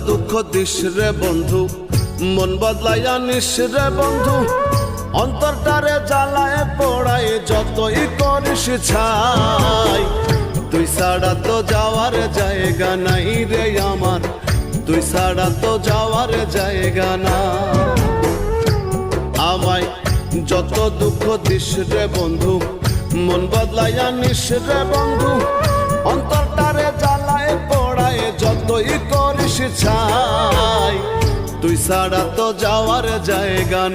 দুঃখ দিস রে বন্ধু, মন বদলাইয়া নিস রে বন্ধু, অন্তরটারে জ্বালায় পোড়ায় যতই করিস ছাই। তুই ছাড়া তো যাওয়ার জায়গা নাই রে আমার, তুই ছাড়া তো যাওয়ার জায়গা না। আমায় যত দুঃখ দিস রে বন্ধু, মন বদলাইয়া নিস রে বন্ধু, অন্তরটারে জ্বালায় পোড়ায় যতই করিস ছাই। তুই ছাড়া তো যাওয়ার জায়গা